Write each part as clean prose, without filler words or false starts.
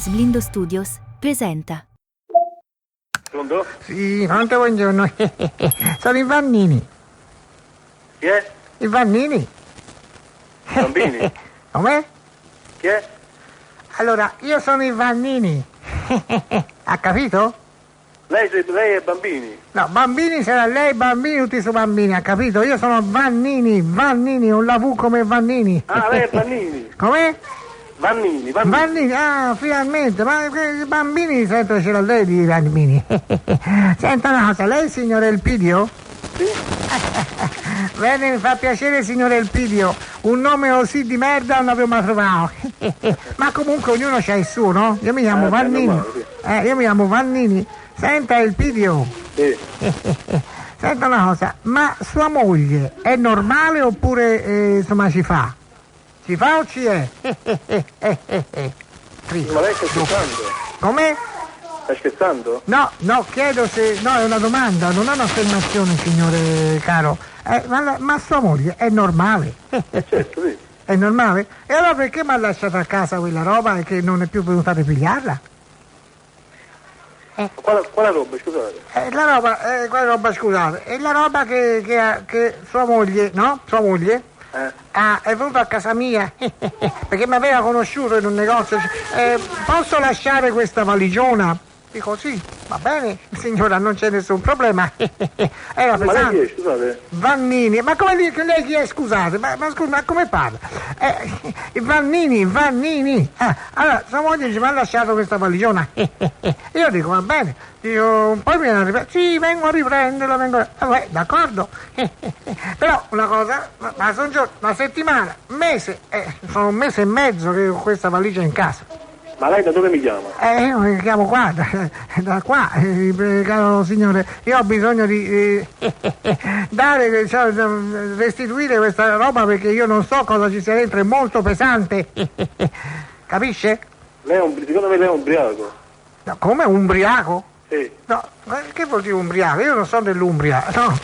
Blindo Studios presenta. Pronto? Sì, pronto, buongiorno. Sono i Vannini. Chi è? I Vannini. Bambini? Com'è? Chi è? Allora, io sono i Vannini. Ha capito? Lei è Bambini? No, bambini sarà lei, bambini, tutti sono bambini, ha capito? Io sono Vannini, un la V come Vannini. Ah, lei è Vannini. Com'è? Vannini. Vannini, finalmente, ma i bambini sento ce l'ha lei di Vannini. Senta una cosa, lei è il signore Elpidio? Sì? Bene, mi fa piacere signore Elpidio, un nome così di merda non l'avevo mai trovato. Ma comunque ognuno c'ha il suo, no? Io mi chiamo Vannini. normale, sì. Io mi chiamo Vannini. Senta Elpidio. Sì. Senta una cosa, ma sua moglie è normale oppure insomma ci fa? Ci fa o ci è? Ma lei sta scherzando? Come? Sta scherzando? No, chiedo se... No, è una domanda, non è un'affermazione, signore caro. Ma sua moglie è normale? Certo, sì. È normale? E allora perché mi ha lasciato a casa quella roba e che non è più venuta a ripigliarla? Quale roba, scusate? Quale roba, scusate? È la roba che sua moglie, no? Sua moglie? È venuto a casa mia perché mi aveva conosciuto in un negozio. Posso lasciare questa valigiona? Dico sì, va bene signora, non c'è nessun problema. Era Ma lei chi è, scusate? Vannini, ma come dire che lei chi è, scusate? Ma scusi, ma come parla? Vannini. Allora, sua moglie ci mi ha lasciato questa valigiona. Io dico, va bene. Dico, poi viene a riprendere. Sì, vengo a riprenderla, d'accordo. Però una cosa, ma sono giorni, una settimana, un mese, sono un mese e mezzo che ho questa valigia in casa. Ma lei da dove mi chiama? Io mi chiamo qua, da qua, caro signore, io ho bisogno di dare, cioè, restituire questa roba perché io non so cosa ci sia dentro, è molto pesante, capisce? Secondo me lei è ubriaco. No, come ubriaco? Sì. No, ma che vuol dire ubriaco? Io non sono dell'Umbria, no.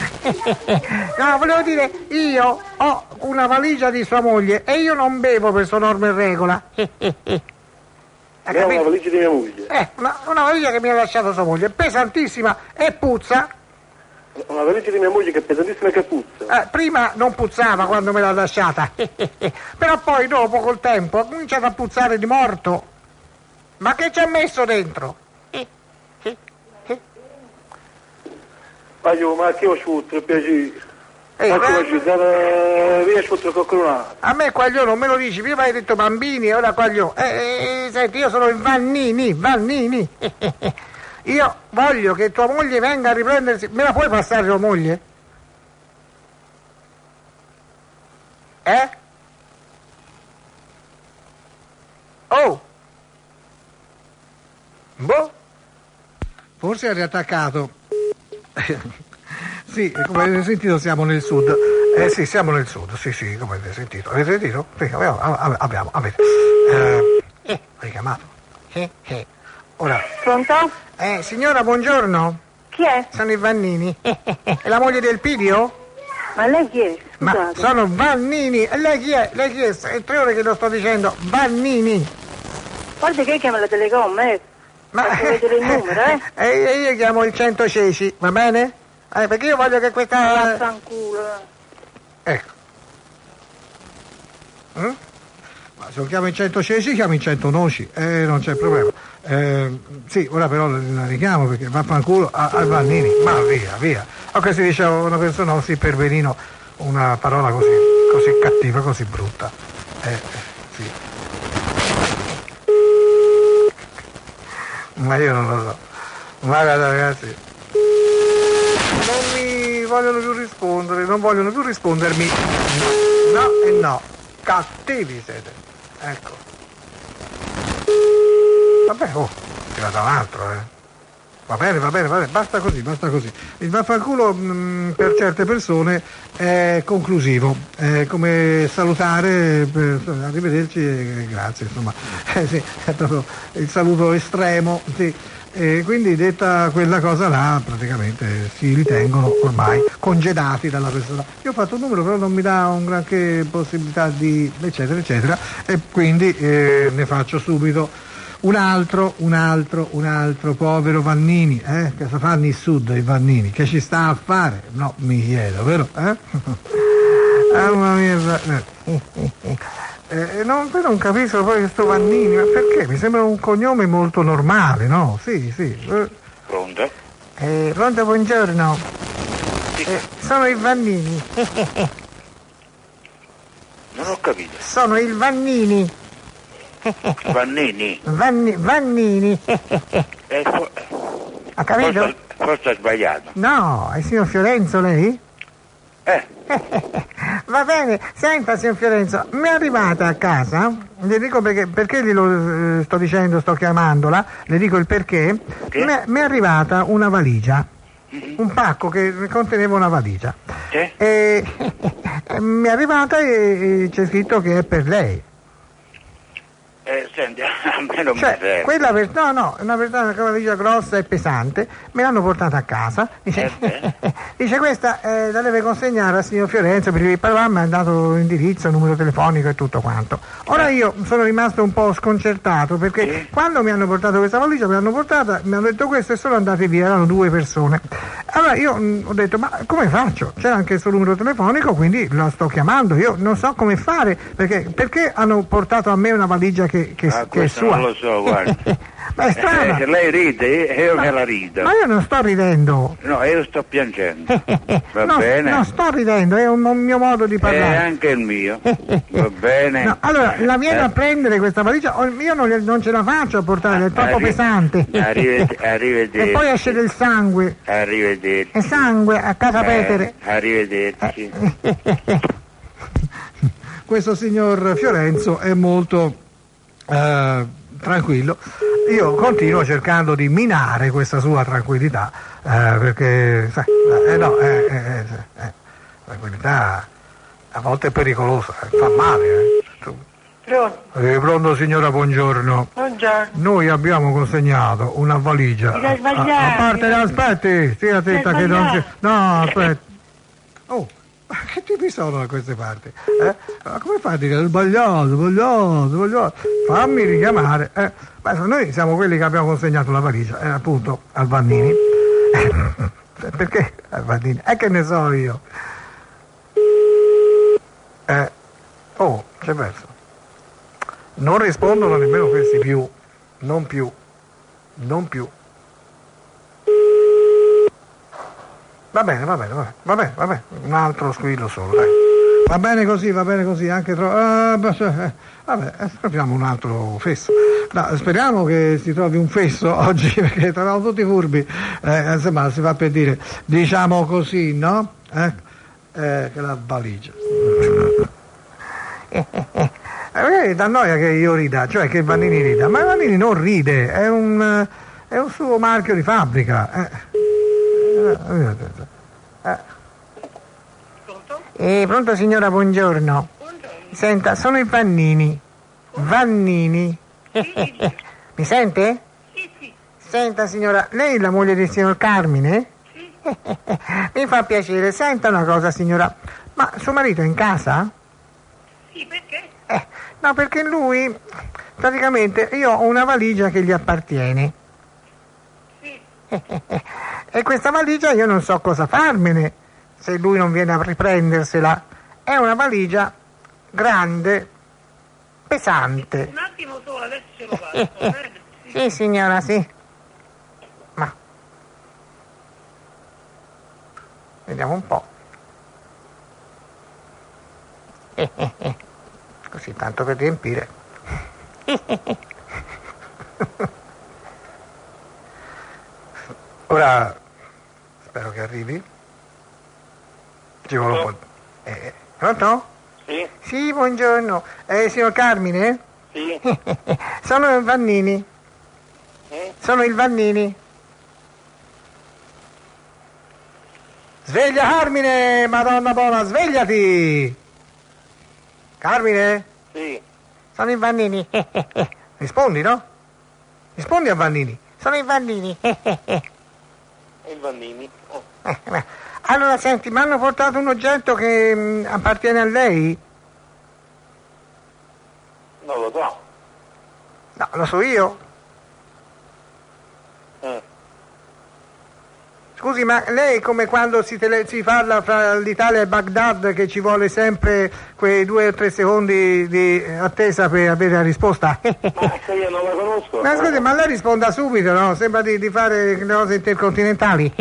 No, volevo dire, io ho una valigia di sua moglie e io non bevo per sua norma e regola. Lei è una valigia di mia moglie. Una valigia che mi ha lasciato sua moglie, pesantissima e puzza. Una valigia di mia moglie che è pesantissima e che puzza. Prima non puzzava quando me l'ha lasciata, però poi dopo col tempo ha cominciato a puzzare di morto. Ma che ci ha messo dentro? Ma che ho sciutto, per piacere. Via sciutto qualcuno. A me quagliò non me lo dici, prima hai detto bambini e ora quagliò. Senti, io sono il Vannini. Io voglio che tua moglie venga a riprendersi. Me la puoi passare tua moglie? Oh! Boh! Forse è riattaccato. Sì, come avete sentito siamo nel sud. Sì, siamo nel sud, sì, come avete sentito. Avete sentito? Sì, avete. Hai chiamato? Ora. Pronto? Signora, buongiorno. Chi è? Sono i Vannini. È la moglie del Pidio? Ma lei chi è? Ma Scusate. sono Vannini. E lei chi è? È 3 ore che lo sto dicendo. Vannini. Guarda che chiama la telecom, Ma vedere il numero, io chiamo il 116, va bene? Perché io voglio che questa... Vaffanculo. Ecco. Ma se lo chiamo in 116 chiamo in 112, non c'è problema. Sì, ora però la richiamo perché vaffanculo a Vannini, ma via. O che si dice a una persona così per benino una parola così cattiva, così brutta. Sì. Ma io non lo so. Ma guarda ragazzi, non mi vogliono più rispondere, non vogliono più rispondermi. No e no. Cattivi siete. Ecco. Vabbè, è tirato un altro, Va bene, basta così. Il vaffanculo per certe persone è conclusivo, è come salutare, arrivederci e grazie, insomma. Sì, è proprio il saluto estremo, sì. E quindi detta quella cosa là praticamente si ritengono ormai congedati dalla persona. Io ho fatto un numero però non mi dà un granché possibilità di eccetera e quindi ne faccio subito un altro povero Vannini, cosa fanno il sud i Vannini? Che ci sta a fare? No, mi chiedo, vero? Mamma mia, poi non capisco poi questo Vannini, ma perché? Mi sembra un cognome molto normale, no? Sì. Pronto? Pronto, buongiorno. Sono il Vannini. Non ho capito. Sono il Vannini. Vannini? Vannini. Ha capito? Forse ha sbagliato. No, è il signor Fiorenzo lei? Va bene, senta signor Fiorenzo, mi è arrivata a casa, le dico perché glielo sto dicendo, sto chiamandola, le dico il perché, mi è arrivata una valigia, un pacco che conteneva una valigia, e mi è arrivata e c'è scritto che è per lei. Senti, a me non mi Cioè, serve. quella una valigia grossa e pesante, me l'hanno portata a casa, dice questa la deve consegnare al signor Fiorenzo, perché il papà mi ha dato l'indirizzo, il numero telefonico e tutto quanto. Ora io sono rimasto un po' sconcertato, perché quando mi hanno portato questa valigia, mi hanno detto questo e sono andati via, erano 2 persone. Allora io ho detto, ma come faccio? C'era anche il suo numero telefonico, quindi lo sto chiamando, io non so come fare, perché hanno portato a me una valigia che è sua. Non lo so, guarda. Ma è strana. Lei ride, io me la rido. Ma io non sto ridendo. No, io sto piangendo. Va bene? Non sto ridendo, è un mio modo di È parlare. anche il mio. Va bene? No, allora, la viene a prendere questa valigia, io non ce la faccio a portare, è troppo pesante. Arrivederci. E poi esce del sangue. Arrivederci. E sangue a casa Petere. Arrivederci. Questo signor Fiorenzo è molto tranquillo. Io continuo cercando di minare questa sua tranquillità, perché sai, tranquillità a volte è pericolosa, fa male. Pronto signora, buongiorno. Buongiorno. Noi abbiamo consegnato una valigia. Mi hai sbagliato. A parte, aspetti, stia attenta che non c'è. No, aspetta. Oh, ma che tipi sono da queste parti? Ma come fai a dire sbagliato? Fammi richiamare. Noi siamo quelli che abbiamo consegnato la valigia, appunto, al Vannini. Perché al Vannini? Che ne so io. C'è perso. Non rispondono nemmeno questi più. Non più. Va bene, un altro squillo solo, dai. Va bene così, anche troviamo un altro fesso. No, speriamo che si trovi un fesso oggi, perché troviamo tutti furbi. Insomma, si fa per dire, diciamo così, no? Che la valigia. Da noia che io rida, cioè che Vannini rida, ma Vannini non ride, è un suo marchio di fabbrica. Pronto signora, buongiorno. Senta, sono i Vannini. Vannini? Mi sente? Sì. Senta signora, lei è la moglie del signor Carmine? Sì. Mi fa piacere, senta una cosa signora, ma suo marito è in casa? Sì, perché? No, perché lui, praticamente, io ho una valigia che gli appartiene. Sì. E questa valigia io non so cosa farmene se lui non viene a riprendersela. È una valigia grande, pesante. Un attimo solo, adesso ce lo faccio. Sì signora, sì. Ma vediamo un po'. Così tanto per riempire. Ora spero che arrivi. Ci vuole un po'. Pronto? Sì? Sì, buongiorno. Signor Carmine? Sì? Sono il Vannini. Sono il Vannini. Sveglia Carmine, Madonna buona, svegliati! Carmine? Sì. Sono i Vannini. Rispondi, no? Rispondi a Vannini. Sono i Vannini. Il Vannini? Allora senti, mi hanno portato un oggetto che appartiene a lei? Non lo so. No, lo so io. Scusi, ma lei è come quando si parla fra l'Italia e Baghdad che ci vuole sempre quei 2 o 3 secondi di attesa per avere la risposta? Ma se io non la conosco. Ma scusi, ma lei risponda subito, no? Sembra di fare le cose intercontinentali.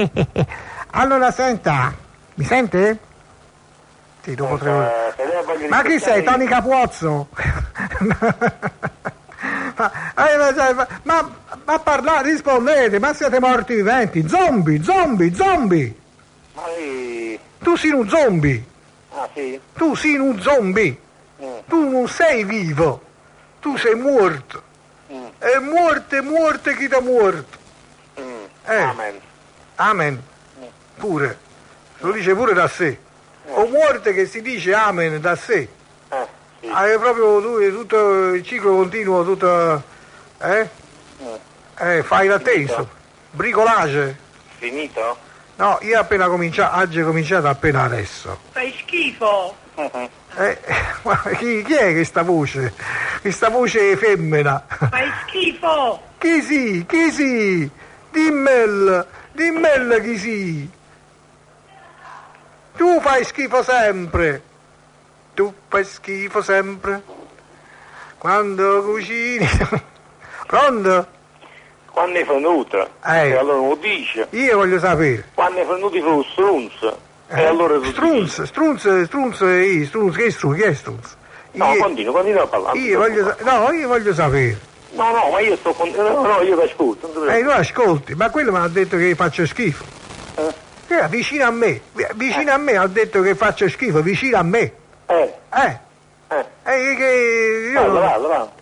Allora, senta, mi sente? Sì, dopo 3 ore. Ma chi sei, Tony Capuozzo? ma parlare, rispondete, ma siete morti viventi, zombie. Ma lei... Tu sei un zombie, Ah, sì? tu sei un zombie, tu non sei vivo, tu sei morto. E morte chi t'ha morto. Amen. Amen, pure, lo dice pure da sé. O morte che si dice amen da sé. Sì. Hai proprio tutto il ciclo continuo, tutto. Fai l'atteso. Bricolage. Finito? No, io appena cominciato, oggi è cominciato appena adesso. Fai schifo. Ma chi è questa voce? Questa voce femmina. Fai schifo. Chi sì? Dimmel chi sì. Tu fai schifo sempre. Tu fai schifo sempre. Quando cucini. Pronto? Quando è venuto? E allora lo dice. Io voglio sapere. Quando è venuto lo strunz? E allora lo dice. Strunz, chi è strunz? No, continua a parlare. Io voglio sapere. No, ma io sto io ti ascolto. Non Tu ascolti, ma quello mi ha detto che faccio schifo. Vicino a me ha detto che faccio schifo, vicino a me.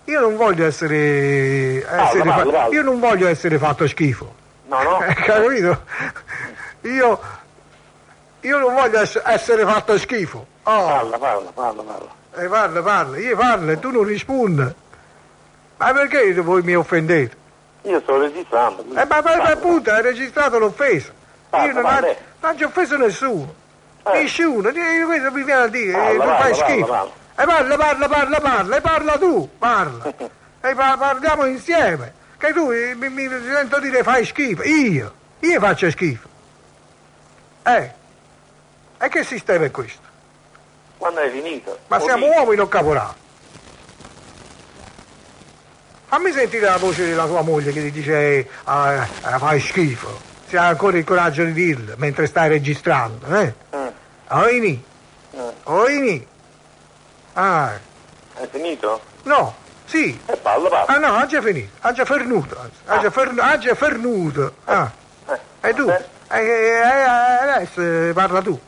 Io non voglio essere io non voglio essere fatto schifo. No. Capito? Io non voglio essere fatto schifo. Parla. Parla, io parlo e tu non rispondi. Ma perché voi mi offendete? Io sto registrando. Ma appunto, hai registrato l'offesa. Io non ci ho offeso nessuno. Nessuno, questo mi viene a dire, tu fai schifo. Parla tu, parla. Parliamo insieme. Che tu mi sento dire fai schifo. Io faccio schifo. E che sistema è questo? Quando è finito? Ma siamo uomini o caporali? Fammi sentire la voce della tua moglie che ti dice fai schifo. Se hai ancora il coraggio di dirlo mentre stai registrando, Oini? È finito? No, sì. Parla. Ah no, oggi è finito, oggi è fernuto. Oggi è fernuto. E tu? Adesso parla tu.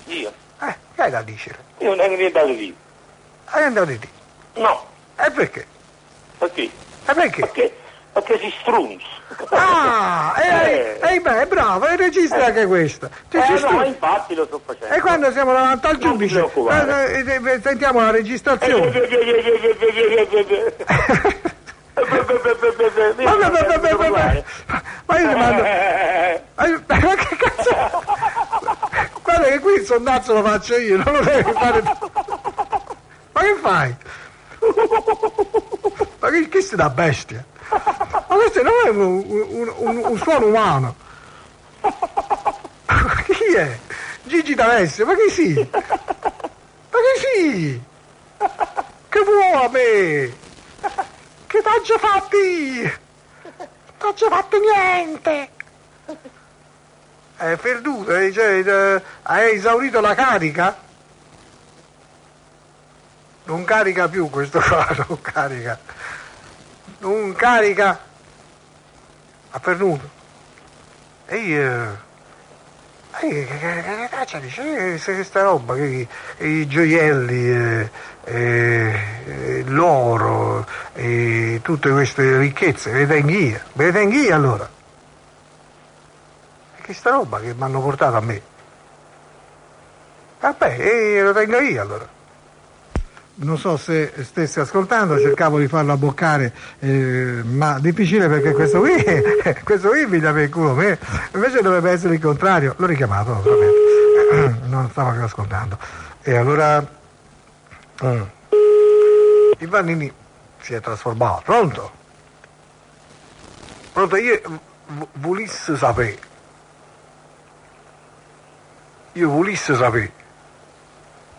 Io? Che hai da dire? Io non ho niente da dire. Hai andato di dire? No. E perché? Perché? Perché si strunz. Beh, bravo, e registra anche questa. No, infatti lo sto facendo. E quando siamo davanti al giudice, sentiamo la registrazione. Ma io ti mando. Ma che cazzo? Guarda che qui il sondazzo lo faccio io, non lo devi fare tu. Ma che fai? Ma che sei da bestia? Ma questo non è un suono umano. Chi è? Gigi D'Alessio, ma chi sì? Che vuoi a me? Che t'ha fatti? T'ha fatto niente. È perduto, hai esaurito la carica? Non carica più questo qua, non carica. Ha perduto. E io... che cazzo dice? Questa roba, i gioielli, l'oro, tutte queste ricchezze, ve le tengo io allora. Che sta roba che mi hanno portato a me? Vabbè, lo tengo io allora. Non so se stessi ascoltando, cercavo di farlo abboccare, ma difficile perché questo qui piglia per il culo me, invece dovrebbe essere il contrario. L'ho richiamato naturalmente, non stavo più ascoltando. E allora il Vannini si è trasformato. Pronto, io volessi sapere Io volessi sapere.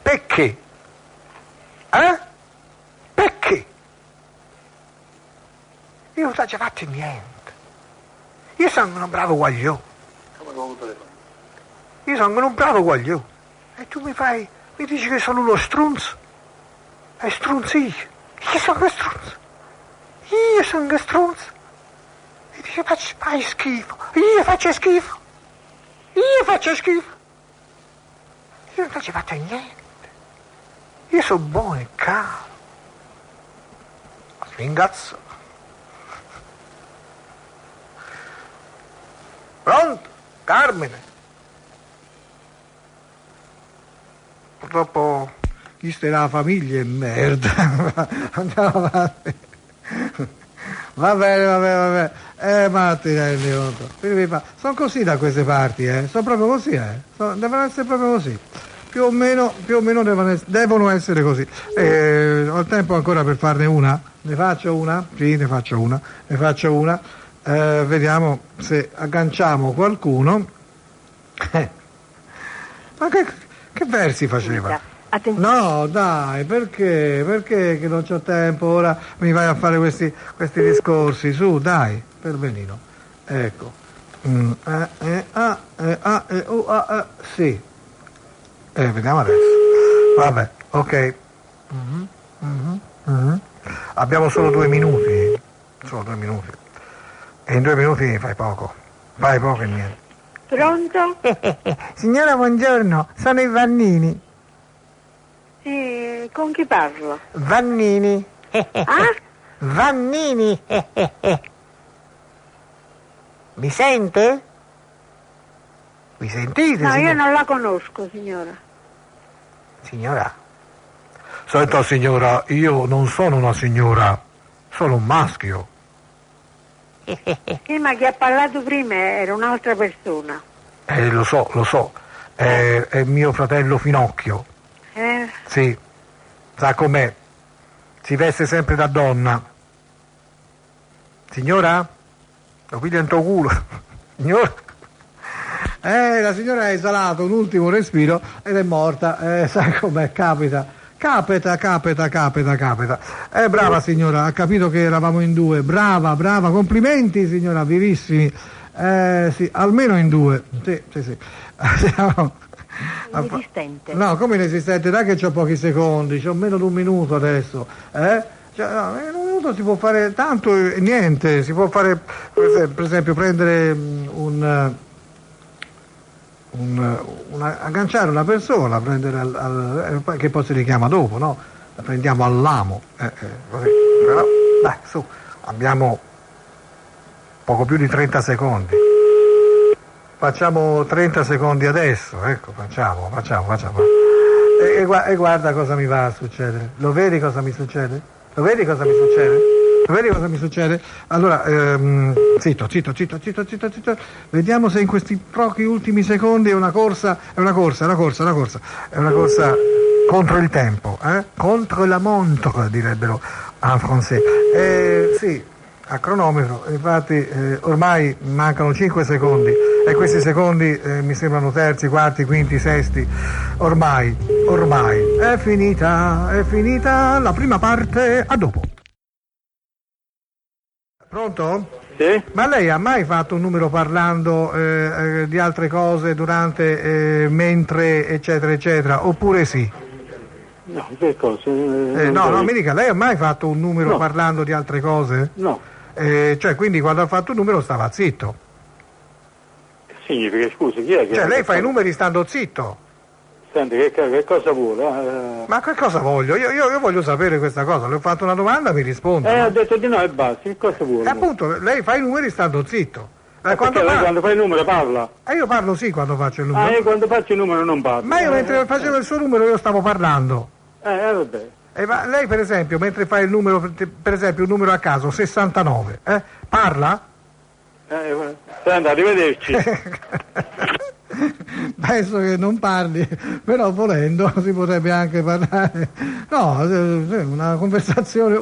Perché? Perché? Io non ho già fatto niente. Io sono un bravo guaglione. Io sono un bravo guaglione. E tu mi dici che sono uno strunzo. È strunzio. Io sono strunzo. Io sono strunzo. E dice fai schifo. Io faccio schifo. Io non ho già fatto niente. Io sono buono e caro. Ringrazio. Pronto? Carmine? Purtroppo questa è la famiglia e merda. Andiamo avanti. Va bene. Ma ti rendi conto? Sono così da queste parti, Sono proprio così, Devono essere proprio così. Più o meno devono essere così. Ho il tempo ancora per farne una? Ne faccio una? Sì, ne faccio una. Vediamo se agganciamo qualcuno. Ma che versi faceva? No, dai, perché che non c'ho tempo ora, mi vai a fare questi discorsi, su, dai, per benino. Ecco. Sì. Vediamo adesso. Vabbè, ok. Abbiamo solo 2 minuti. E in 2 minuti fai poco e niente. Pronto? Signora, buongiorno, sono i Vannini. Con chi parlo? Vannini. Vannini. Mi sente? Mi sentite? No, signora? io non la conosco, signora. Signora? Senta signora, io non sono una signora, sono un maschio. Sì, ma chi ha parlato prima era un'altra persona. Lo so, è mio fratello Finocchio. Sì, sa com'è, si veste sempre da donna. Signora? Lo piglia in tuo culo. Signora? La signora ha esalato un ultimo respiro ed è morta, sai com'è, capita. Brava signora, ha capito che eravamo in 2, brava, complimenti signora, vivissimi. Sì, almeno in 2. Sì. Inesistente. No, come inesistente? Dai che c'ho pochi secondi, c'ho meno di 1 minuto adesso. In 1 minuto si può fare tanto e niente, si può fare, per esempio, prendere agganciare una persona, prendere che poi si richiama dopo, no? La prendiamo all'amo. Così. Però, dai, su, abbiamo poco più di 30 secondi. Facciamo 30 secondi adesso, ecco, facciamo. E guarda cosa mi va a succedere. Lo vedi cosa mi succede? Allora, zitto. Vediamo se in questi pochi ultimi secondi è una corsa contro il tempo, contro la montre, direbbero en français. Sì, a cronometro, infatti ormai mancano 5 secondi e questi secondi mi sembrano terzi, quarti, quinti, sesti. Ormai è finita la prima parte, a dopo. Pronto? Sì? Ma lei ha mai fatto un numero parlando di altre cose durante, mentre, eccetera, oppure sì? No, che cosa? No, mi dica, lei ha mai fatto un numero parlando di altre cose? No. Cioè, quindi quando ha fatto un numero stava zitto? Significa, scusi, chi è che... Cioè, lei fa i numeri stando zitto? Senti, che cosa vuole? Ma che cosa voglio? Io voglio sapere questa cosa, le ho fatto una domanda, mi risponda. Ho detto di no e basta, che cosa vuole? Appunto, lei fa i numeri stando zitto. Quando fai il numero parla? Io parlo sì quando faccio il numero. Io quando faccio il numero non parlo. Ma io mentre facevo il suo numero io stavo parlando. Vabbè. Ma lei per esempio, mentre fa il numero, per esempio un numero a caso, 69, parla? Senta, arrivederci. Penso che non parli, però volendo si potrebbe anche parlare. No, una conversazione.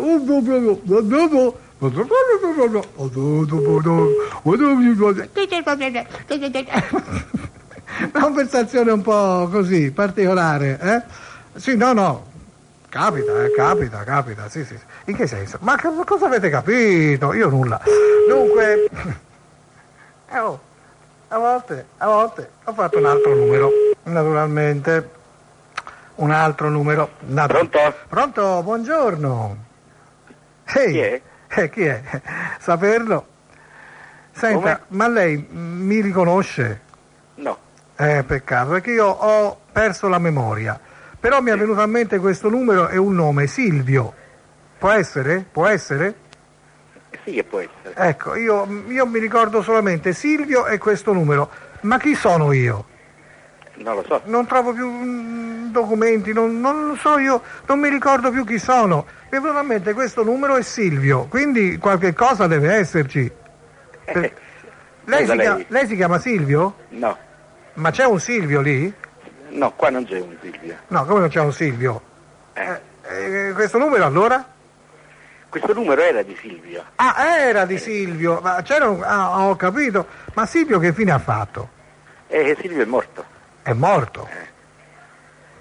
Una conversazione un po' così, particolare, eh? Sì, no. Capita, sì. In che senso? Ma cosa avete capito? Io nulla. Dunque, a volte ho fatto un altro numero, naturalmente. Un altro numero. Pronto? Pronto, buongiorno. Ehi, Chi è? Chi è? Saperlo. Senta, Come? ma lei mi riconosce? No. Peccato, perché io ho perso la memoria. Però mi è venuto a mente questo numero e un nome, Silvio. Può essere? Può essere? Sì che può essere. Ecco, io mi ricordo solamente Silvio e questo numero. Ma chi sono io? Non lo so. Non trovo più documenti, non lo so, io non mi ricordo più chi sono. Mi è venuto a mente questo numero è Silvio, quindi qualche cosa deve esserci. Lei si chiama Silvio? No. Ma c'è un Silvio lì? No, qua non c'è un Silvio. No, come non c'è un Silvio? Questo numero allora? Questo numero era di Silvio. Ah, era di Silvio, ma c'era ho capito. Ma Silvio che fine ha fatto? Silvio è morto. È morto?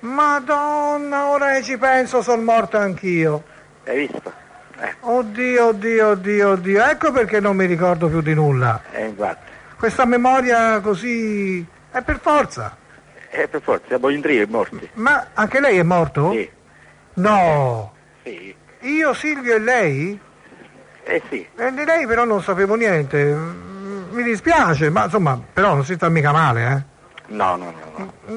Madonna, ora che ci penso, sono morto anch'io. Hai visto? Oddio, ecco perché non mi ricordo più di nulla. Infatti. Questa memoria così... è per forza. Per forza, siamo in tre morti. Ma anche lei è morto? Sì. No. Sì. Io, Silvio e lei? Sì. Di lei però non sapevo niente. Mi dispiace, ma insomma, però non si sta mica male, eh? No.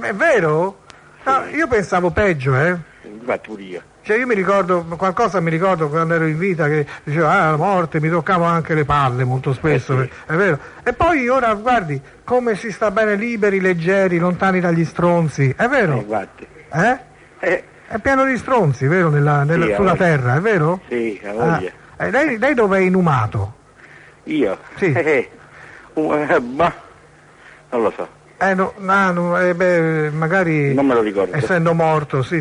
È vero? No, io pensavo peggio, Infatti pure io. Cioè io mi ricordo quando ero in vita che diceva la morte, mi toccavo anche le palle molto spesso, Sì. è vero. E poi ora guardi come si sta bene liberi, leggeri, lontani dagli stronzi, è vero? Infatti. È pieno di stronzi, vero, Sì, sulla voglia. terra, è vero? Sì, la voglia. Lei dove è inumato? Io? Sì. Ma non lo so. Magari Non me lo ricordo. essendo morto, sì.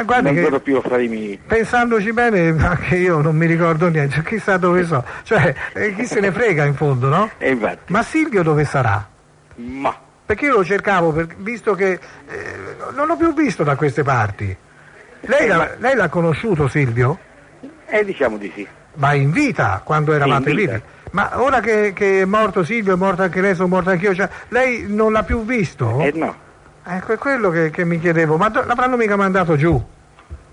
Guardi non che sono più affari miei. pensandoci bene, anche io non mi ricordo niente, chissà dove so, cioè chi se ne frega in fondo, no? Infatti. Ma Silvio dove sarà? Ma. Perché io lo cercavo, visto che non l'ho più visto da queste parti. Lei l'ha conosciuto Silvio? Diciamo di sì. Ma in vita, quando eravate in vita. vivi? Ma ora che è morto Silvio, è morto anche lei, sono morto anch'io, cioè, lei non l'ha più visto? No. Ecco, è quello che mi chiedevo, ma l'avranno mica mandato giù,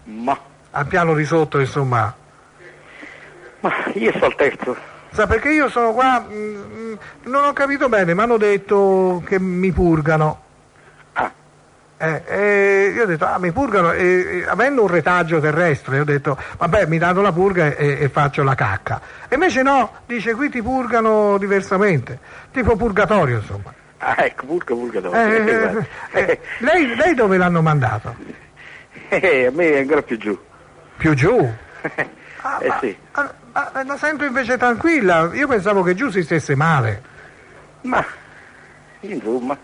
Ma. al piano di sotto, insomma. Ma io sto al terzo. Sa, perché io sono qua, non ho capito bene, mi hanno detto che mi purgano. Io ho detto, mi purgano, avendo un retaggio terrestre, ho detto, vabbè, mi danno la purga e faccio la cacca. E invece no, dice, qui ti purgano diversamente, tipo purgatorio, insomma. Ecco, purgatorio. Lei dove l'hanno mandato? A me è ancora più giù. Più giù? Sì. Ma la sento invece tranquilla, io pensavo che giù si stesse male. Ma, insomma.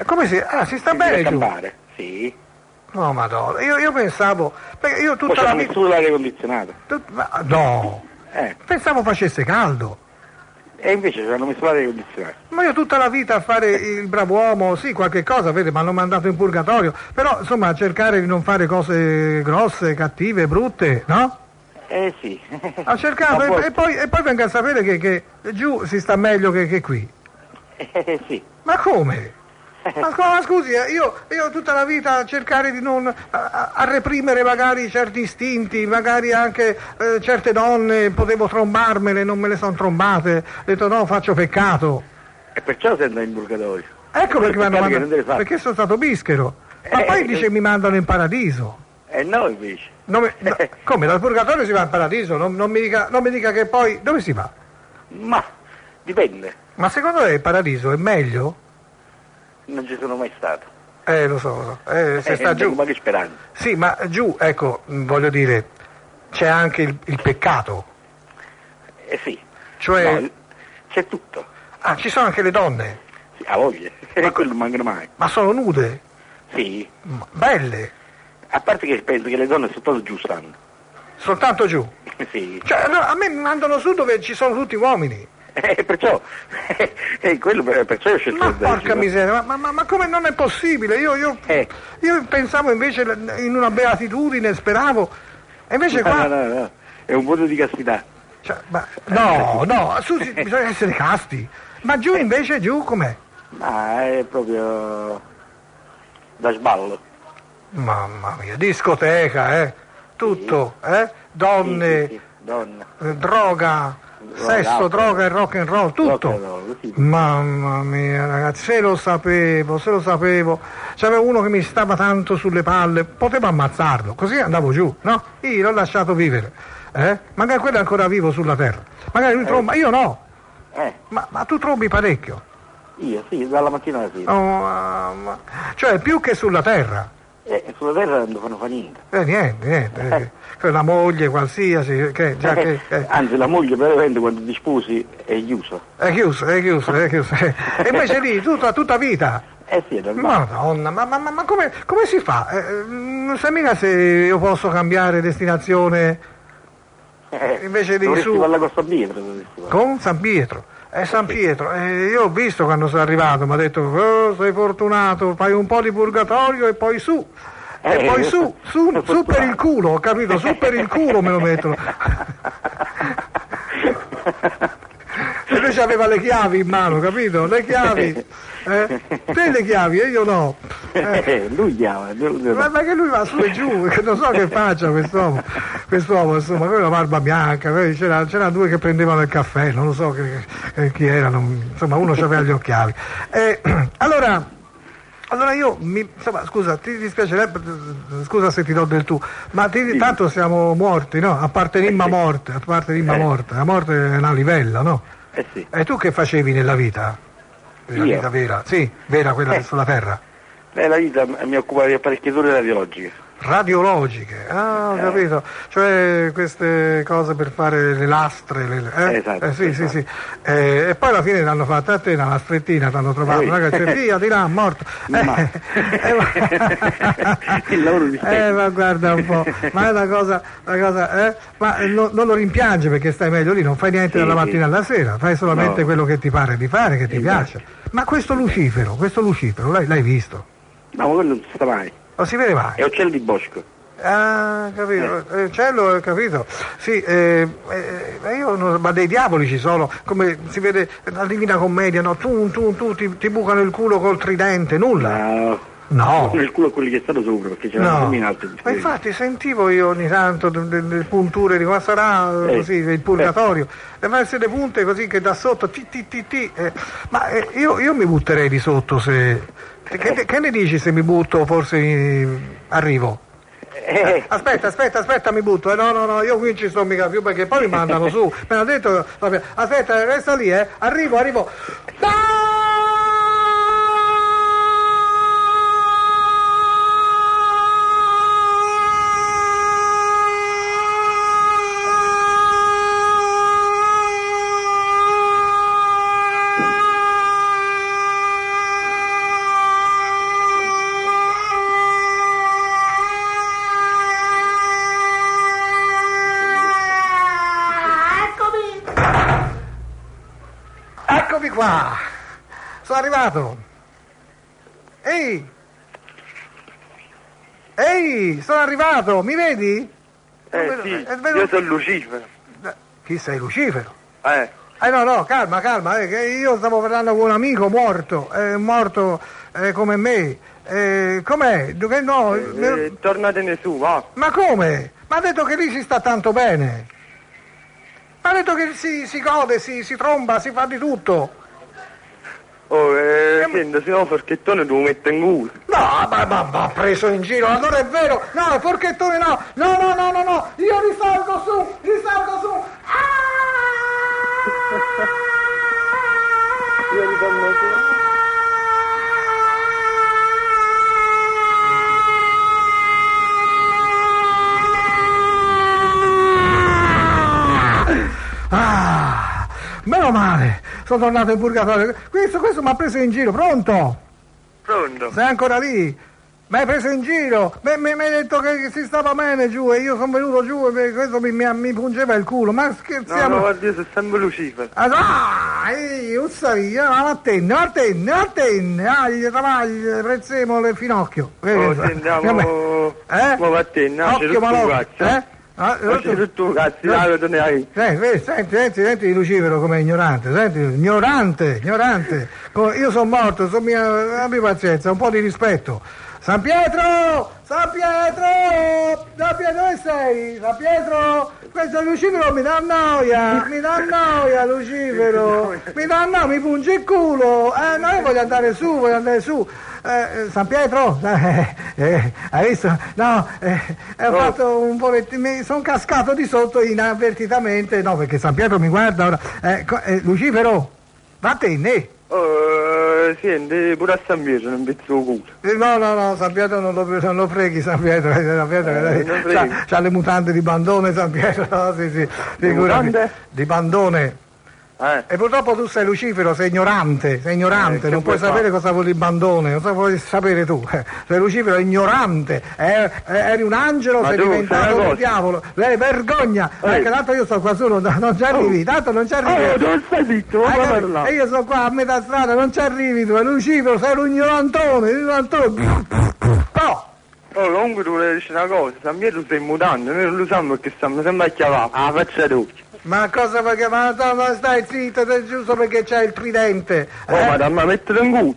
Come si sta bene giù? Campare. Sì. No, madonna, io pensavo, perché io Poi tutta la c'hanno vita... messo l'aria condizionata. No, Eh. pensavo facesse caldo. E invece ci hanno messo l'aria condizionata. Ma io tutta la vita a fare il bravo uomo, sì, qualche cosa, vede, mi hanno mandato in purgatorio, però insomma cercare di non fare cose grosse, cattive, brutte, no? Sì. Ho cercato Ma e poi vengo a sapere che giù si sta meglio che qui. Sì. Ma come? Ma scusi, io tutta la vita a cercare di non a reprimere magari certi istinti, magari anche certe donne, potevo trombarmele, non me le sono trombate, ho detto no, faccio peccato. E perciò sei andato in purgatorio. Ecco perché mi hanno Peccato che non te le mandato, fai. perché sono stato bischero. Ma poi dice mi mandano in paradiso. E no invece. Come, dal purgatorio si va in paradiso? Non mi dica che poi... Dove si va? Ma, dipende. Ma secondo lei il paradiso è meglio? Non ci sono mai stato. Lo so. Se sta giù... Ma che speranza. Sì, ma giù, ecco, voglio dire, c'è anche il peccato. Sì. Cioè... No, c'è tutto. Ah, ci sono anche le donne? Sì, a voglia. E quello non mancano mai. Ma sono nude? Sì. Belle? A parte che penso che le donne soltanto giù stanno. Soltanto giù? Sì. Cioè, allora, a me mi mandano su dove ci sono tutti uomini. Perciò, perciò ho scelto Ma il Belgio. porca miseria, ma come non è possibile? Io pensavo invece in una beatitudine, speravo, e invece qua... No, è un voto di castità. Cioè, no, su, bisogna essere casti. Ma giù invece, giù com'è? Ma è proprio da sballo. Mamma mia, discoteca, tutto, donne, Sì, donne. droga, sesso, droga e rock and roll, tutto. Rock and roll, sì. Mamma mia ragazzi, se lo sapevo. C'aveva uno che mi stava tanto sulle palle, potevo ammazzarlo, così andavo giù, no? Io l'ho lasciato vivere, magari quello è ancora vivo sulla terra, magari lui tromba, io no. Ma tu trombi parecchio. Io sì, dalla mattina alla sera. Oh, mamma. Cioè più che sulla terra. Sulla terra non fa niente. Niente. La moglie qualsiasi, Anzi, la moglie veramente quando ti sposi è chiuso. È chiuso. E invece lì tutta vita. Sì, è normale. Madonna, ma come si fa? Non sai mica se io posso cambiare destinazione invece di dovresti su. parlare con San Pietro. Con San Pietro. San Pietro, io ho visto quando sono arrivato, mi ha detto, oh, sei fortunato, fai un po' di purgatorio e poi su. E poi su per il culo, ho capito, su per il culo me lo mettono. E lui aveva le chiavi in mano, capito? Le chiavi. Te le chiavi e io no. Lui chiama. Ma che lui va su e giù, che non so che faccia quest'uomo, insomma, con la barba bianca, c'era due che prendevano il caffè, non lo so chi erano, insomma uno aveva gli occhiali. Allora io, insomma, scusa, ti dispiacerebbe, scusa se ti do del tu, ma tanto siamo morti, no? Appartenimmo a morte, la morte è una livella, no? Sì. E tu che facevi nella vita? La vita vera? Sì, vera quella sulla terra? La vita mi occupa di apparecchiature radiologiche. Radiologiche, ho capito, cioè queste cose per fare le lastre, Esatto. Sì. E poi alla fine l'hanno fatta a te, una lastrettina, ti hanno trovato, ragazzi, via di là, morto. Il lavoro di ma guarda un po', ma è una cosa, ma non lo rimpiange perché stai meglio lì, non fai niente dalla mattina alla sera, fai solamente quello che ti pare di fare, che ti piace. Ma questo Lucifero, l'hai visto? No, ma quello non si sta mai. Non si vede mai? È uccello di bosco. Ah, capito, cielo, capito. Sì, ma dei diavoli ci sono, come si vede nella Divina Commedia, no? Tu ti bucano il culo col tridente, nulla. No. Nel culo a quelli che stanno sopra, perché c'erano in alto. Ma infatti sentivo io ogni tanto delle punture, dico, ma sarà così il purgatorio? Deve essere le punte così che da sotto ma io mi butterei di sotto se. Che ne dici se mi butto, forse arrivo? Aspetta, mi butto. No, io qui ci sto mica più perché poi mi mandano su. Me l'ha detto, vabbè. Aspetta, resta lì, arrivo. Eccomi qua, sono arrivato. Ehi, sono arrivato, mi vedi? Sì, io sono Lucifero. Chi sei, Lucifero? No, calma, che io stavo parlando con un amico morto come me. Com'è? No, tornatene su, va. Ma come? Ma ha detto che lì si sta tanto bene. Ha detto che si gode, si tromba, si fa di tutto. Senta, se no forchettone lo metto in culo. No, ma preso in giro, allora è vero. No, il forchettone no. No, io risalgo su. Io ritorno su. Meno male, sono tornato in purgatorio. Questo mi ha preso in giro, pronto? Pronto? Sei ancora lì? Mi hai preso in giro, mi hai detto che si stava bene giù e io sono venuto giù e questo mi pungeva il culo, ma scherziamo? No, guarda, io sono sempre Lucifero. Ah, dai, non via, vattene, gli travagli, prezzemolo il finocchio. Sì, andiamo, mo vattene, nasce Occhio tutto malocchio, cazzo. Nasce tutto cazzo, dai, te ne hai. Senti Lucifero come ignorante, senti, ignorante. Io sono morto, abbi pazienza, un po' di rispetto. San Pietro, dove sei? San Pietro, questo Lucifero mi dà noia, Lucifero, mi punge il culo, no, io voglio andare su. San Pietro, hai visto? No, ho fatto un pochettino, mi sono cascato di sotto inavvertitamente, no, perché San Pietro mi guarda ora, Lucifero, vattene. Senti, pure a San Pietro non pezzo culo. No, San Pietro non lo freghi, San Pietro c'ha le mutande di bandone, San Pietro, no, sì, mutande? di bandone. E purtroppo tu sei Lucifero, sei ignorante, non puoi sapere cosa vuol dire bandone, cosa vuoi sapere tu? Sei Lucifero, ignorante, eri un angelo, sei diventato un diavolo, vergogna, perché tanto io sto qua su, non ci arrivi, dove stai zitto, e io sono qua a metà strada, non ci arrivi tu, Lucifero, sei un ignorantone. Comunque tu volevi dire una cosa, San Pietro sei mutando, noi non lo sappiamo perché stiamo sempre a chiavare, faccia tu. Ma cosa perché? Ma stai zitto, è giusto perché c'è il tridente. Ma mettere in culo.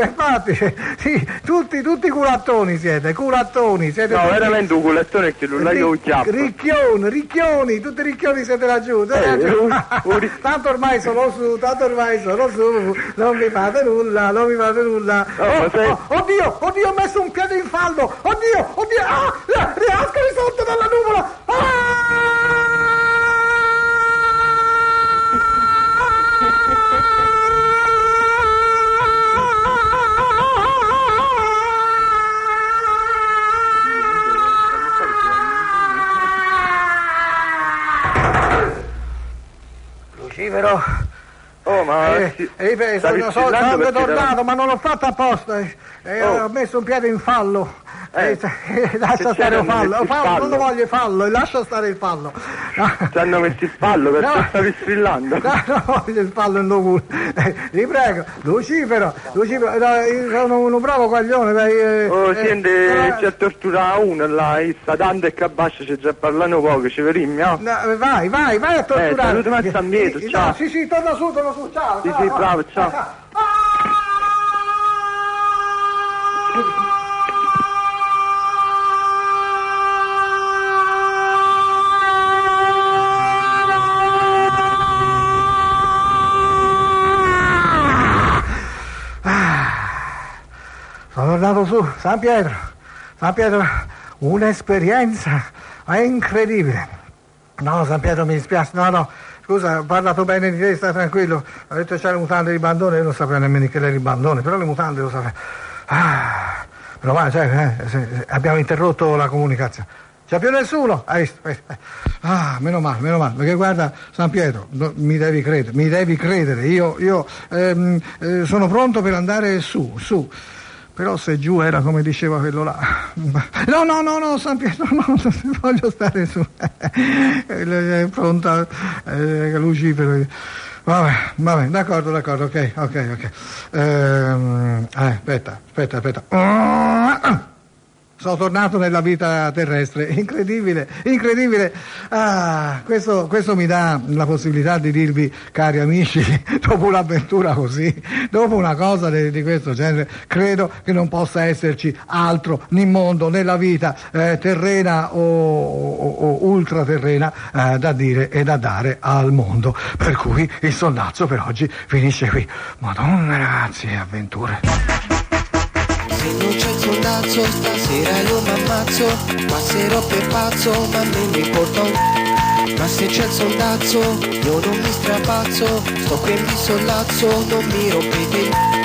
Infatti, sì, tutti culattoni siete. No, veramente un culattone che non l'hai io chiappo. Ricchioni, tutti ricchioni siete laggiù. Tanto ormai sono su, non mi fate nulla. Oddio, ho messo un piede in fallo, oddio, riascoli sotto dalla nuvola. Lucifero, sono anche tornato, ma non l'ho fatto apposta, ho messo un piede in fallo. Lascia stare il fallo, non lo voglio fallo, lascia stare il fallo. Ci hanno messo il fallo perché stavi strillando. No, voglio il fallo in culo. Vi prego, Lucifero, io sono un bravo coglione. Senti, ci ha torturato uno là, sta tanto e cabascia ci già parlano poco, ci vediamo, vai a torturare. Salutami a San Pietro, ciao. Sì, torna su, ciao. Sì, bravo, ciao. Sono tornato su, San Pietro, un'esperienza incredibile. No, San Pietro, mi dispiace, no, scusa, ho parlato bene di te, stai tranquillo, ho detto c'è le mutande di bandone, io non sapevo nemmeno che le di bandone, però le mutande lo sapevo. Però abbiamo interrotto la comunicazione. C'è più nessuno? Hai visto? Meno male, perché guarda, San Pietro, mi devi credere, io sono pronto per andare su. Però se giù era come diceva quello là. No, San Pietro, no, voglio stare su. È pronta, Lucifero. Vabbè, d'accordo, ok. Aspetta. Sono tornato nella vita terrestre, incredibile. Questo mi dà la possibilità di dirvi, cari amici, dopo un'avventura così, dopo una cosa di questo genere, credo che non possa esserci altro nel mondo, nella vita terrena o ultraterrena da dire e da dare al mondo. Per cui il sondazzo per oggi finisce qui. Madonna ragazzi, avventure. Se non c'è il sondazzo stasera io m'ammazzo, passerò per pazzo ma me ne importa un. Ma se c'è il sondazzo io non mi strapazzo, sto qui e mi sollazzo, non mi rompete.